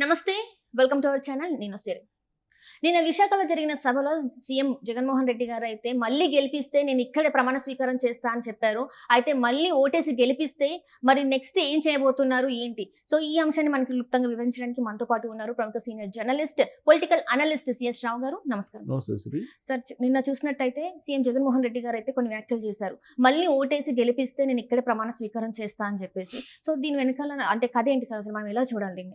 నమస్తే, welcome to our channel. నేను సిరి. నిన్న విశాఖలో జరిగిన సభలో సీఎం జగన్మోహన్ రెడ్డి గారు అయితే మళ్ళీ గెలిపిస్తే నేను ఇక్కడే ప్రమాణ స్వీకారం చేస్తా అని చెప్పారు. అయితే మళ్ళీ ఓటేసి గెలిపిస్తే మరి నెక్స్ట్ ఏం చేయబోతున్నారు ఏంటి? సో ఈ అంశాన్ని మనకి క్లుప్తంగా వివరించడానికి మనతో పాటు ఉన్నారు ప్రముఖ senior journalist, political analyst CS Rao గారు. నమస్కారం సార్. నిన్న చూసినట్టయితే సీఎం జగన్మోహన్ రెడ్డి గారు అయితే కొన్ని వ్యాఖ్యలు చేశారు. మళ్ళీ ఓటేసి గెలిపిస్తే నేను ఇక్కడే ప్రమాణ స్వీకారం చేస్తా అని చెప్పేసి. సో దీని వెనకాల అంటే కథ ఏంటి సార్? అసలు మనం ఎలా చూడాలి?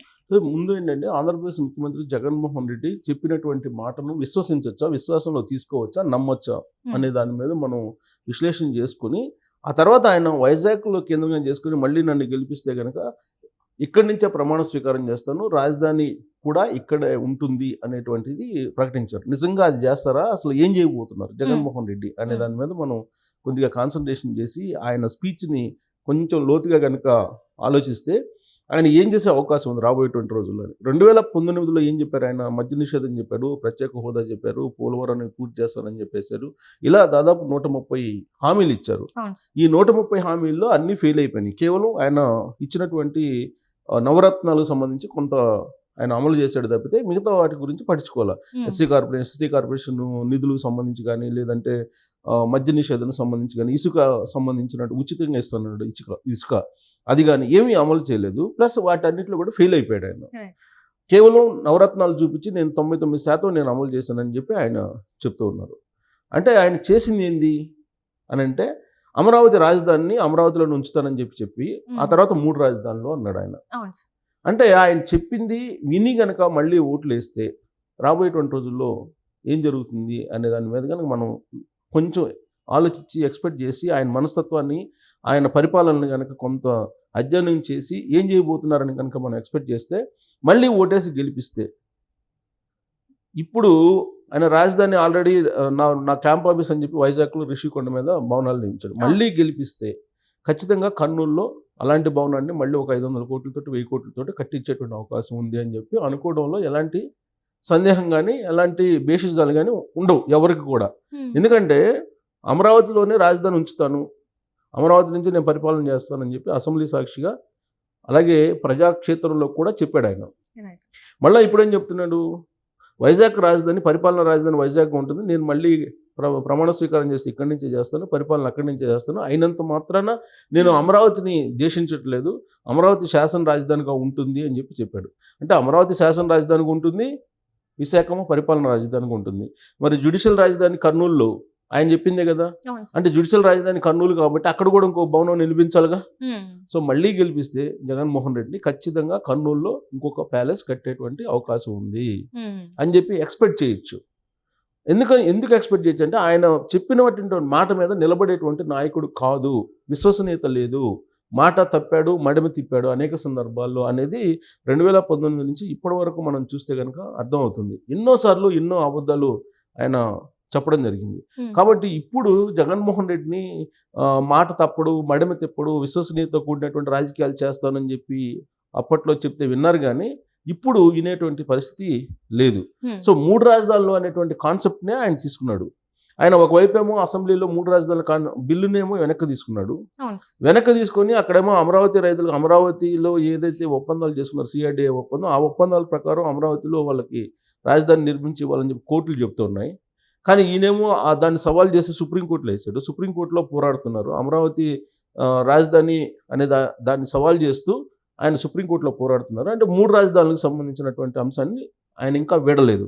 ముందు ఏంటంటే ఆంధ్రప్రదేశ్ ముఖ్యమంత్రి జగన్మోహన్ రెడ్డి చెప్పినటువంటి మాటను విశ్వసించవచ్చా, విశ్వాసంలో తీసుకోవచ్చా, నమ్మొచ్చా అనే దాని మీద మనం విశ్లేషణ చేసుకుని ఆ తర్వాత ఆయన వైజాగ్లో కేంద్రంగా చేసుకుని మళ్ళీ నన్ను గెలిపిస్తే కనుక ఇక్కడి నుంచే ప్రమాణ స్వీకారం చేస్తాను, రాజధాని కూడా ఇక్కడే ఉంటుంది అనేటువంటిది ప్రకటించారు. నిజంగా అది చేస్తారా, అసలు ఏం చేయబోతున్నారు జగన్మోహన్ రెడ్డి అనే దాని మీద మనం కొద్దిగా కాన్సన్ట్రేషన్ చేసి ఆయన స్పీచ్ని కొంచెం లోతుగా కనుక ఆలోచిస్తే ఆయన ఏం చేసే అవకాశం ఉంది రాబోయేటువంటి రోజుల్లో. 2019లో ఏం చెప్పారు? ఆయన మద్య నిషేధం చెప్పారు, ప్రత్యేక హోదా చెప్పారు, పోలవరాన్ని పూర్తి చేస్తానని చెప్పేశారు. ఇలా దాదాపు 130 హామీలు ఇచ్చారు. ఈ 130 హామీల్లో అన్నీ ఫెయిల్ అయిపోయినాయి. కేవలం ఆయన ఇచ్చినటువంటి నవరత్నాలకు సంబంధించి కొంత ఆయన అమలు చేశాడు తప్పితే మిగతా వాటి గురించి పట్టించుకోవాలి. ఎస్సీ కార్పొరేషన్ నిధులకు సంబంధించి కానీ, లేదంటే మద్య నిషేధం సంబంధించి కానీ, ఇసుక సంబంధించినట్టు ఉచితంగా ఇస్తున్నాడు ఇసుక అది కానీ ఏమీ అమలు చేయలేదు. ప్లస్ వాటన్నిటిలో కూడా ఫెయిల్ అయిపోయాడు ఆయన. కేవలం నవరత్నాలు చూపించి నేను 99% నేను అమలు చేశానని చెప్పి ఆయన చెప్తూ ఉన్నారు. అంటే ఆయన చేసింది ఏంది అని అంటే అమరావతి రాజధానిని అమరావతిలో ఉంచుతానని చెప్పి ఆ తర్వాత 3 రాజధానులు అన్నాడు ఆయన. అంటే ఆయన చెప్పింది విని గనక మళ్ళీ ఓట్లు వేస్తే రాబోయేటువంటి రోజుల్లో ఏం జరుగుతుంది అనే దాని మీద కనుక మనం కొంచెం ఆలోచించి ఎక్స్పెక్ట్ చేసి ఆయన మనస్తత్వాన్ని, ఆయన పరిపాలనని కనుక కొంత అధ్యయనం చేసి ఏం చేయబోతున్నారని కనుక మనం ఎక్స్పెక్ట్ చేస్తే మళ్ళీ ఓటేసి గెలిపిస్తే, ఇప్పుడు ఆయన రాజధాని ఆల్రెడీ నా క్యాంప్ ఆఫీస్ అని చెప్పి వైజాగ్లో రిషికొండ మీద భవనాలు నిర్మించాడు. మళ్ళీ గెలిపిస్తే ఖచ్చితంగా కర్నూలులో అలాంటి భవనాన్ని మళ్ళీ ఒక 500 కోట్లతోటి 1000 కోట్లతోటి కట్టించేటువంటి అవకాశం ఉంది అని చెప్పి అనుకోవడంలో ఎలాంటి సందేహం కానీ, ఎలాంటి బేషిజాలు కానీ ఉండవు ఎవరికి కూడా. ఎందుకంటే అమరావతిలోనే రాజధాని ఉంచుతాను, అమరావతి నుంచి నేను పరిపాలన చేస్తానని చెప్పి అసెంబ్లీ సాక్షిగా అలాగే ప్రజాక్షేత్రంలో కూడా చెప్పాడు ఆయన. మళ్ళీ ఇప్పుడేం చెప్తున్నాడు? వైజాగ్ రాజధాని, పరిపాలన రాజధాని వైజాగ్ ఉంటుంది, నేను మళ్ళీ ప్రమాణ స్వీకారం చేసి ఇక్కడి నుంచే చేస్తాను, పరిపాలన అక్కడి నుంచే చేస్తాను, అయినంత మాత్రాన నేను అమరావతిని దేశించట్లేదు, అమరావతి శాసన రాజధానిగా ఉంటుంది అని చెప్పాడు. అంటే అమరావతి శాసన రాజధానిగా ఉంటుంది, విశాఖము పరిపాలన రాజధానిగా ఉంటుంది. మరి జ్యుడిషియల్ రాజధాని కర్నూలులో ఆయన చెప్పిందే కదా. అంటే జ్యుడిషియల్ రాజధాని కర్నూలు కాబట్టి అక్కడ కూడా ఇంకో భవనం నిర్మించాలిగా. సో మళ్ళీ గెలిపిస్తే జగన్మోహన్ రెడ్డిని ఖచ్చితంగా కర్నూలులో ఇంకొక ప్యాలెస్ కట్టేటువంటి అవకాశం ఉంది అని చెప్పి ఎక్స్పెక్ట్ చేయొచ్చు. ఎందుకు ఎక్స్పెక్ట్ చేయొచ్చు అంటే ఆయన చెప్పినటువంటి మాట మీద నిలబడేటువంటి నాయకుడు కాదు, విశ్వసనీయత లేదు, మాట తప్పాడు, మడమ తిప్పాడు అనేక సందర్భాల్లో అనేది 2019 నుంచి ఇప్పటి వరకు మనం చూస్తే కనుక అర్థమవుతుంది. ఎన్నోసార్లు ఎన్నో అబద్ధాలు ఆయన చెప్పడం జరిగింది. కాబట్టి ఇప్పుడు జగన్మోహన్ రెడ్డిని మాట తప్పడు, మడమ తిప్పడు, విశ్వసనీయత కూడినటువంటి రాజకీయాలు చేస్తానని చెప్పి అప్పట్లో చెప్తే విన్నారు, కానీ ఇప్పుడు వినేటువంటి పరిస్థితి లేదు. సో 3 రాజధానులు అనేటువంటి కాన్సెప్ట్నే ఆయన తీసుకున్నాడు. ఆయన ఒకవైపు ఏమో అసెంబ్లీలో 3 రాజధానుల బిల్లునేమో వెనక్కి తీసుకున్నాడు. వెనక్కి తీసుకొని అక్కడేమో అమరావతి రైతులకు అమరావతిలో ఏదైతే ఒప్పందాలు చేసుకున్నారు, సిఆర్డీఏ ఒప్పందం, ఆ ఒప్పందాల ప్రకారం అమరావతిలో వాళ్ళకి రాజధాని నిర్మించి వాళ్ళని చెప్పి కోర్టులు చెప్తున్నాయి. కానీ ఈయనేమో దాన్ని సవాల్ చేసి సుప్రీంకోర్టులో వేసాడు. సుప్రీంకోర్టులో పోరాడుతున్నారు. అమరావతి రాజధాని అనే దాన్ని సవాల్ చేస్తూ ఆయన సుప్రీంకోర్టులో పోరాడుతున్నారు. అంటే 3 రాజధానులకు సంబంధించినటువంటి అంశాన్ని ఆయన ఇంకా వీడలేదు.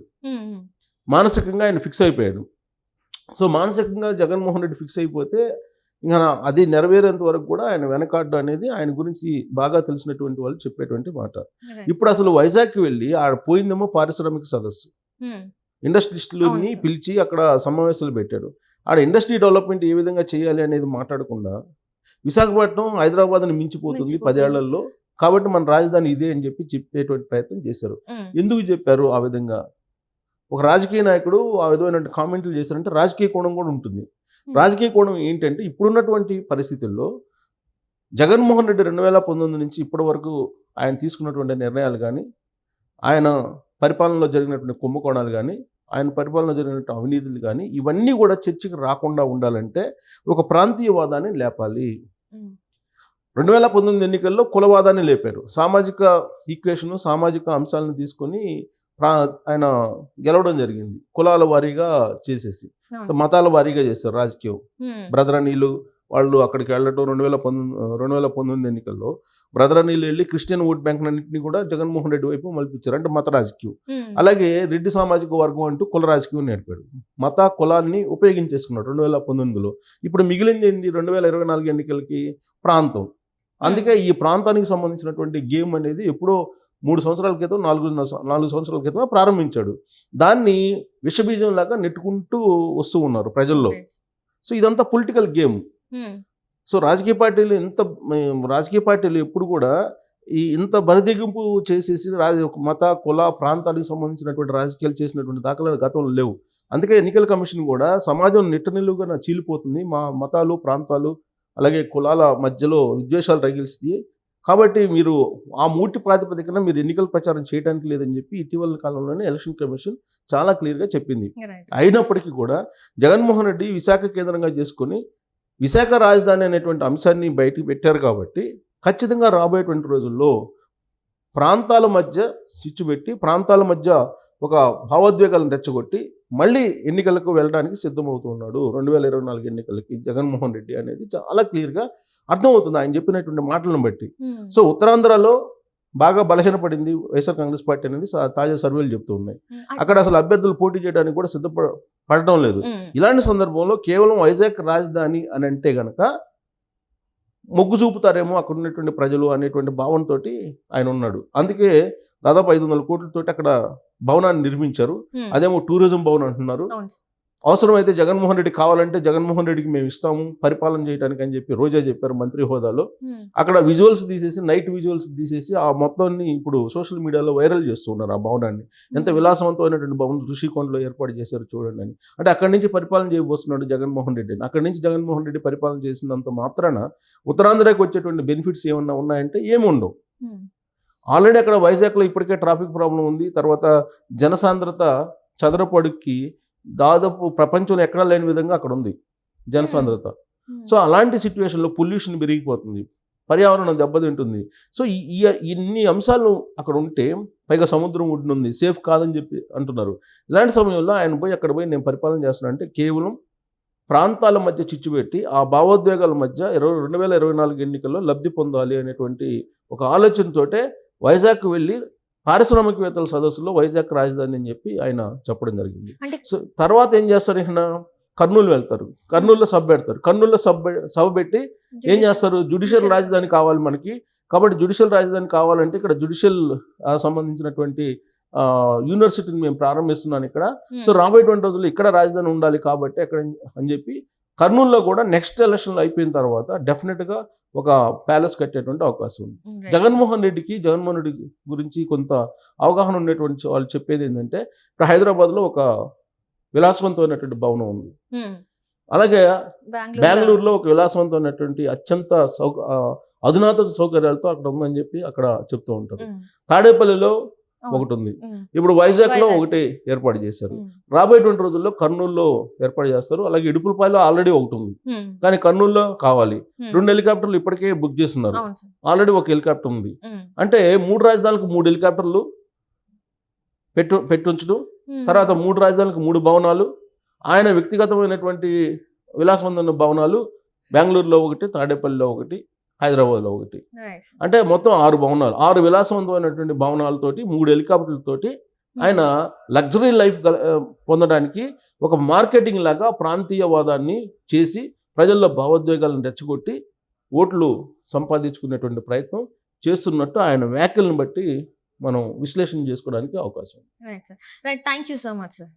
మానసికంగా ఆయన ఫిక్స్ అయిపోయాడు. సో మానసికంగా జగన్మోహన్ రెడ్డి ఫిక్స్ అయిపోతే ఇంకా అది నెరవేరేంత వరకు కూడా ఆయన వెనకాడ్డు అనేది ఆయన గురించి బాగా తెలిసినటువంటి వాళ్ళు చెప్పేటువంటి మాట. ఇప్పుడు అసలు వైజాగ్కి వెళ్ళి ఆడ పోయిందేమో పారిశ్రామిక సదస్సు, ఇండస్ట్రియలిస్టులని పిలిచి అక్కడ సమావేశాలు పెట్టాడు. ఆడ ఇండస్ట్రీ డెవలప్మెంట్ ఏ విధంగా చేయాలి అనేది మాట్లాడకుండా విశాఖపట్నం హైదరాబాద్ని మించిపోతుంది 10 ఏళ్లలో, కాబట్టి మన రాజధాని ఇదే అని చెప్పేటువంటి ప్రయత్నం చేశారు. ఎందుకు చెప్పారు ఆ విధంగా? ఒక రాజకీయ నాయకుడు ఆ విధమైన కామెంట్లు చేశారంటే రాజకీయ కోణం కూడా ఉంటుంది. రాజకీయ కోణం ఏంటంటే ఇప్పుడున్నటువంటి పరిస్థితుల్లో జగన్మోహన్ రెడ్డి 2019 నుంచి ఇప్పటి వరకు ఆయన తీసుకున్నటువంటి నిర్ణయాలు కానీ, ఆయన పరిపాలనలో జరిగినటువంటి కుంభకోణాలు కానీ, ఆయన పరిపాలన జరిగినటువంటి అవినీతులు కానీ ఇవన్నీ కూడా చర్చకు రాకుండా ఉండాలంటే ఒక ప్రాంతీయవాదాన్ని లేపాలి. 2019 ఎన్నికల్లో కులవాదాన్ని లేపారు. సామాజిక ఈక్వేషన్, సామాజిక అంశాలను తీసుకొని ఆయన గెలవడం జరిగింది. కులాల వారీగా చేసేసి, సో మతాల వారీగా చేశారు రాజకీయం. బ్రదర్ అనిలు వాళ్ళు అక్కడికి వెళ్ళడం 2019 ఎన్నికల్లో బ్రదర్ అనిలు వెళ్ళి క్రిస్టియన్ ఓట్ బ్యాంక్ అన్నింటినీ కూడా జగన్మోహన్ రెడ్డి వైపు మలిపించారు. అంటే మత రాజకీయం. అలాగే రెడ్డి సామాజిక వర్గం అంటూ కుల రాజకీయం నేర్పాడు. మత కులాన్ని ఉపయోగించేసుకున్నాడు 2019లో. ఇప్పుడు మిగిలింది ఏంది 2024 ఎన్నికలకి? ప్రాంతం. అందుకే ఈ ప్రాంతానికి సంబంధించినటువంటి గేమ్ అనేది ఎప్పుడో 3 సంవత్సరాల క్రితం 4 సంవత్సరాల క్రితం ప్రారంభించాడు. దాన్ని విషబీజం లాగా నెట్టుకుంటూ వస్తూ ఉన్నారు ప్రజల్లో. సో ఇదంతా పొలిటికల్ గేమ్. సో రాజకీయ పార్టీలు ఎప్పుడు కూడా ఇంత బరిదెగింపు చేసేసి మత కుల ప్రాంతానికి సంబంధించినటువంటి రాజకీయాలు చేసినటువంటి దాఖలాలు గతంలో లేవు. అందుకే ఎన్నికల కమిషన్ కూడా సమాజం నిట్టనిలువుగా చీలిపోతుంది, మా మతాలు ప్రాంతాలు అలాగే కులాల మధ్యలో విద్వేషాలు రగిలిస్తాయి, కాబట్టి మీరు ఆ మూటి ప్రాతిపదికన మీరు ఎన్నికల ప్రచారం చేయడానికి లేదని చెప్పి ఇటీవల కాలంలోనే ఎలక్షన్ కమిషన్ చాలా క్లియర్గా చెప్పింది. అయినప్పటికీ కూడా జగన్మోహన్ రెడ్డి విశాఖ కేంద్రంగా చేసుకొని విశాఖ రాజధాని అనేటువంటి అంశాన్ని బయటికి పెట్టారు కాబట్టి ఖచ్చితంగా రాబోయేటువంటి రోజుల్లో ప్రాంతాల మధ్య చిచ్చు పెట్టి, ప్రాంతాల మధ్య ఒక భావోద్వేగాలను రెచ్చగొట్టి మళ్ళీ ఎన్నికలకు వెళ్ళడానికి సిద్ధమవుతున్నాడు. 2024 ఎన్నికలకి జగన్మోహన్ రెడ్డి అనేది చాలా క్లియర్గా అర్థమవుతుంది ఆయన చెప్పినటువంటి మాటలను బట్టి. సో ఉత్తరాంధ్రలో బాగా బలహీనపడింది వైఎస్ఆర్ కాంగ్రెస్ పార్టీ అనేది తాజా సర్వేలు చెప్తూ ఉన్నాయి. అక్కడ అసలు అభ్యర్థులు పోటీ చేయడానికి కూడా సిద్ధపడడం లేదు. ఇలాంటి సందర్భంలో కేవలం వైజాగ్ రాజధాని అని అంటే గనక మొగ్గు చూపుతారేమో అక్కడ ఉన్నటువంటి ప్రజలు అనేటువంటి భావనతో ఆయన ఉన్నాడు. అందుకే దాదాపు 500 కోట్లతోటి అక్కడ భవనాన్ని నిర్మించారు. అదేమో టూరిజం భవన్ అంటున్నారు. అవసరమైతే జగన్మోహన్ రెడ్డి కావాలంటే జగన్మోహన్ రెడ్డికి మేము ఇస్తాము పరిపాలన చేయడానికి అని చెప్పి రోజా చెప్పారు మంత్రి హోదాలో. అక్కడ విజువల్స్ తీసేసి, నైట్ విజువల్స్ తీసేసి ఆ మొత్తాన్ని ఇప్పుడు సోషల్ మీడియాలో వైరల్ చేస్తూ ఉన్నారు. ఆ భవనాన్ని ఎంత విలాసవంతమైనటువంటి భవనం ఋషికొండలో ఏర్పాటు చేశారు చూడండి అని. అంటే అక్కడి నుంచి పరిపాలన చేయబోతున్నాడు జగన్మోహన్ రెడ్డి. అక్కడి నుంచి జగన్మోహన్ రెడ్డి పరిపాలన చేసినంత మాత్రాన ఉత్తరాంధ్రకి వచ్చేటువంటి బెనిఫిట్స్ ఏమన్నా ఉన్నాయంటే ఏమి ఉండవు. ఆల్రెడీ అక్కడ వైజాగ్లో ఇప్పటికే ట్రాఫిక్ ప్రాబ్లం ఉంది. తర్వాత జనసాంద్రత చదరపు అడుగుకి దాదాపు ప్రపంచంలో ఎక్కడా లేని విధంగా అక్కడ ఉంది జనసాంద్రత. సో అలాంటి సిచ్యువేషన్లో పొల్యూషన్ పెరిగిపోతుంది, పర్యావరణం దెబ్బతింటుంది. సో ఇన్ని అంశాలు అక్కడ ఉంటే, పైగా సముద్రం ఉంటుంది, సేఫ్ కాదని చెప్పి అంటున్నారు. ఇలాంటి సమయంలో ఆయన అక్కడ పోయి నేను పరిపాలన చేస్తున్నా అంటే కేవలం ప్రాంతాల మధ్య చిచ్చు పెట్టి ఆ భావోద్వేగాల మధ్య 2024 ఎన్నికల్లో లబ్ధి పొందాలి అనేటువంటి ఒక ఆలోచనతోటే వైజాగ్ వెళ్ళి పారిశ్రామికవేత్తల సదస్సులో వైజాగ్ రాజధాని అని చెప్పి ఆయన చెప్పడం జరిగింది. సో తర్వాత ఏం చేస్తారు, ఈయన కర్నూలు వెళ్తారు, కర్నూలులో సభ పెడతారు. కర్నూలులో సభ పెట్టి ఏం చేస్తారు, జ్యుడిషియల్ రాజధాని కావాలి మనకి, కాబట్టి జ్యుడిషియల్ రాజధాని కావాలంటే ఇక్కడ జ్యుడిషియల్ సంబంధించినటువంటి యూనివర్సిటీని మేము ప్రారంభిస్తున్నాను ఇక్కడ. సో రాబోయేటువంటి రోజుల్లో ఇక్కడ రాజధాని ఉండాలి కాబట్టి అక్కడ అని చెప్పి కర్నూలులో కూడా నెక్స్ట్ ఎలక్షన్లు అయిపోయిన తర్వాత డెఫినెట్గా ఒక ప్యాలెస్ కట్టేటువంటి అవకాశం ఉంది. జగన్మోహన్ రెడ్డి గురించి కొంత అవగాహన ఉన్నటువంటి వాళ్ళు చెప్పేది ఏంటంటే, ఇప్పుడు హైదరాబాద్లో ఒక విలాసవంతమైనటువంటి భవనం ఉంది, అలాగే బెంగళూరులో ఒక విలాసవంతమైనటువంటి అత్యంత అధునాతన సౌకర్యాలతో అక్కడ ఉందని చెప్పి అక్కడ చెప్తూ ఉంటారు. తాడేపల్లిలో ఒకటి ఉంది, ఇప్పుడు వైజాగ్లో ఒకటి ఏర్పాటు చేశారు. రాబోయేటువంటి రోజుల్లో కర్నూలులో ఏర్పాటు చేస్తారు. అలాగే ఇడుపులపాయలో ఆల్రెడీ ఒకటి ఉంది, కానీ కర్నూలులో కావాలి. 2 హెలికాప్టర్లు ఇప్పటికే బుక్ చేస్తున్నారు, ఆల్రెడీ ఒక హెలికాప్టర్ ఉంది. అంటే 3 రాజధానులకు 3 హెలికాప్టర్లు పెట్టుంచడం, తర్వాత 3 రాజధానులకు 3 భవనాలు, ఆయన వ్యక్తిగతమైనటువంటి విలాసవంతమైన భవనాలు బెంగళూరులో ఒకటి, తాడేపల్లిలో ఒకటి, హైదరాబాద్లో ఒకటి. అంటే మొత్తం 6 భవనాలు, 6 విలాసవంతమైనటువంటి భవనాలతోటి 3 హెలికాప్టర్లతోటి ఆయన లగ్జరీ లైఫ్ పొందడానికి ఒక మార్కెటింగ్ లాగా ప్రాంతీయవాదాన్ని చేసి ప్రజల్లో భావోద్వేగాలను రెచ్చగొట్టి ఓట్లు సంపాదించుకునేటువంటి ప్రయత్నం చేస్తున్నట్టు ఆయన వ్యాఖ్యలను బట్టి మనం విశ్లేషణ చేసుకోవడానికి అవకాశం ఉంది. Right, thank you so much sir.